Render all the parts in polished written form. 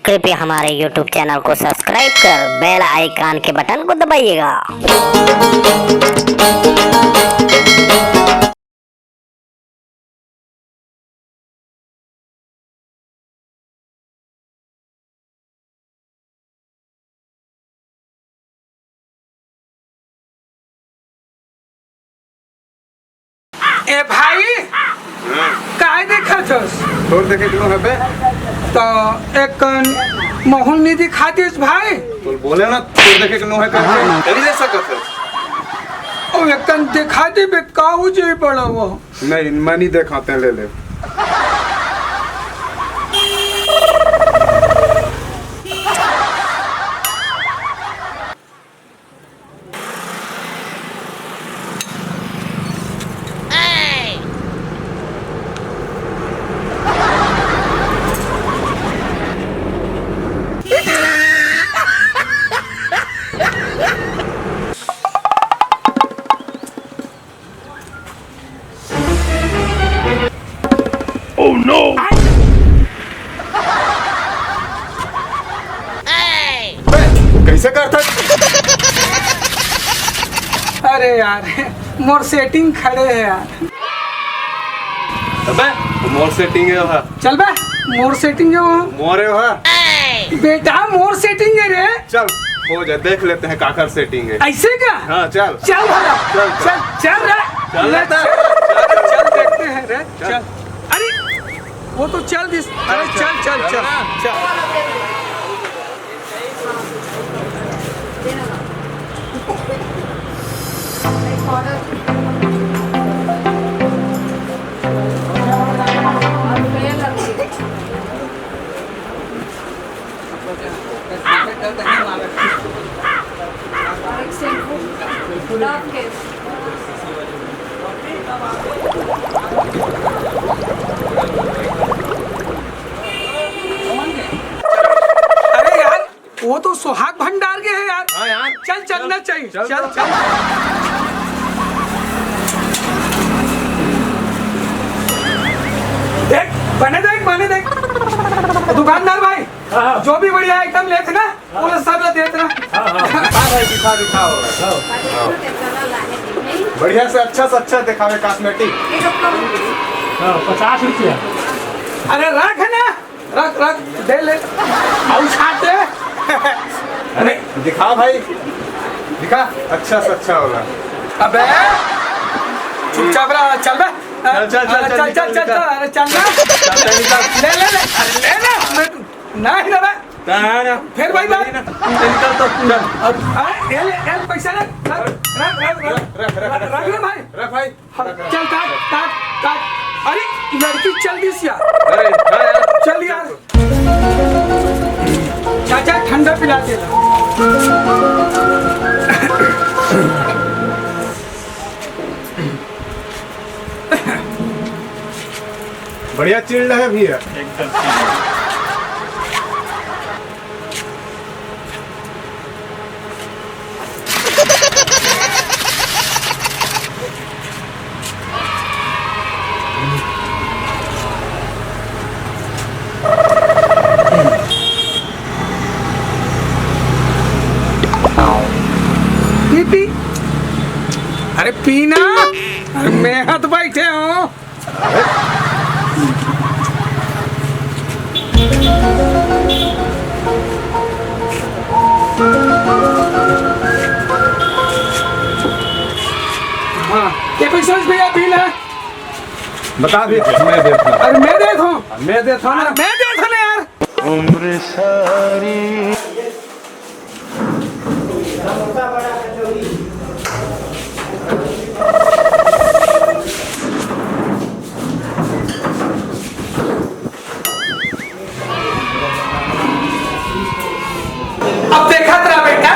कृपया हमारे YouTube channel को सब्सक्राइब कर बेल आइकन के बटन को दबाइएगा। ए भाई काय देखत हस? तोर देखे क्यों है बे? तो एक मोहन निधि खातीस भाई तो बोले ना तोर देखे क्यों है करके तेरी ले सकत है। और एक दिखा दे बे का हो जे पड़ा वो नहीं मैं नहीं दिखाते हैं, ले ले। कैसे करता? अरे यार मोर सेटिंग खड़े है यार। अबे मोर सेटिंग है वहाँ। चल बे मोर सेटिंग है वो मोरे वहाँ। बेटा मोर सेटिंग है रे। चल हो जाए देख लेते हैं काकर सेटिंग है। ऐसे क्या? हाँ चल चल भला चल चल चल रे चल देखते हैं रे चल। अरे वो तो चल दिस अरे चल चल चल चल। अरे यार वो तो सुहाग भंडार के है यार। हाँ यार चल चलना चाहिए चल, चल चल। चल देख बने देख दुकानदार भाई जो भी बढ़िया आइटम लेते ना वो सब देते ना। भाई दिखाओ बढ़िया से अच्छा दिखावे कॉस्मेटिक। 50 रुपया। अरे रख ना रख दे ले और छाट दे। अरे दिखा भाई दिखा अच्छा से अच्छा होगा। अबे चुपचाप रहा चल बे चल अरे चल ले नहीं ना बे फिर भाई बात निकल तो चल अरे पैसा रख ले भाई रख भाई चल काट अरे लड़की चल दिस यार। अरे हाँ यार चल यार चाचा ठंडा पिला दे। बढ़िया चिल्ड है भी है। पी अरे पीना अरे मैं हाथ बैठे हूँ। हाँ ये पैसा भैया पीना बता भी मैं देता हूँ। अरे मैं देता हूँ मैं देता हूँ ना। मैं देता ना यार। उम्र सारी अब देखा तेरा बेटा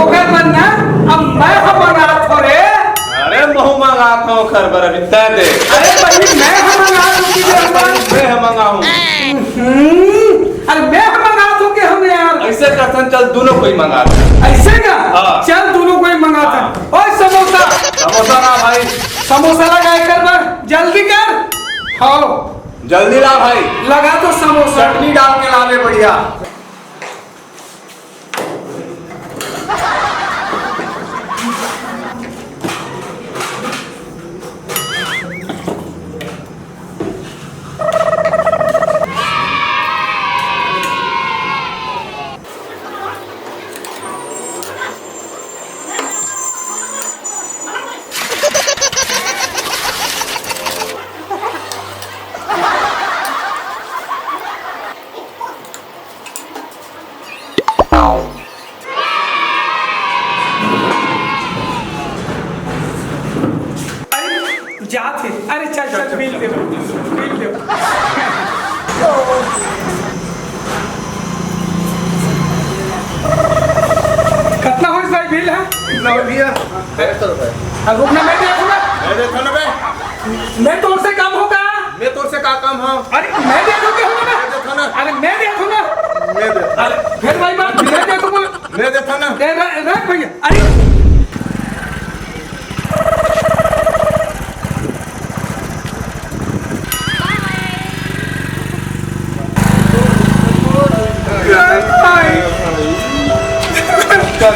ओकर बनना अब मैं हम मंगा थोड़े। अरे महू मंगा था खरबर अभी तय दे। अरे भाई मैं हम मंगा दूं कि मैं मंगाऊं। अरे मैं हम मंगा दूं कि हम यार ऐसे करथन चल दोनों कोई मंगा ऐसे का हाँ। चल दोनों कोई मंगाता है। ओए समोसा ना भाई समोसा लगा कर जल्दी कर। हाँ जल्दी ला भाई। लगा तो समोसा चटनी डाल के लावे बढ़िया। कितना हो गया? 150 रुपए। अब रुकना, मैं देखूंगा। मैं देखो ना बे। मैं तोड़ से कम होगा। मैं तोर से का काम हूँ? अरे मैं देखूंगा ना। मैं देखो ना। अरे मैं देखूंगा। मैं देखो। अरे फिर भाई बात, मैं देखूंगा। मैं देखो ना। रख भैया। अरे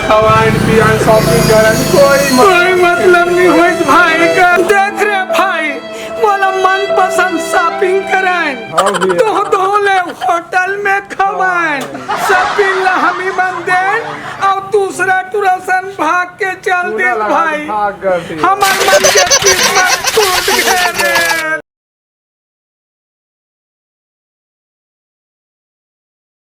खवान पियान शॉपिंग करन कोई मतलब नहीं हुई भाई का। देख रहे भाई, बोला मन पसंद शॉपिंग कराएं, दो ले होटल में खवाएं, सब बिल हमी बंदे और दूसरा टूरसन भाग के चल दे भाई। हमार मन के किस्मत टूट गए रे।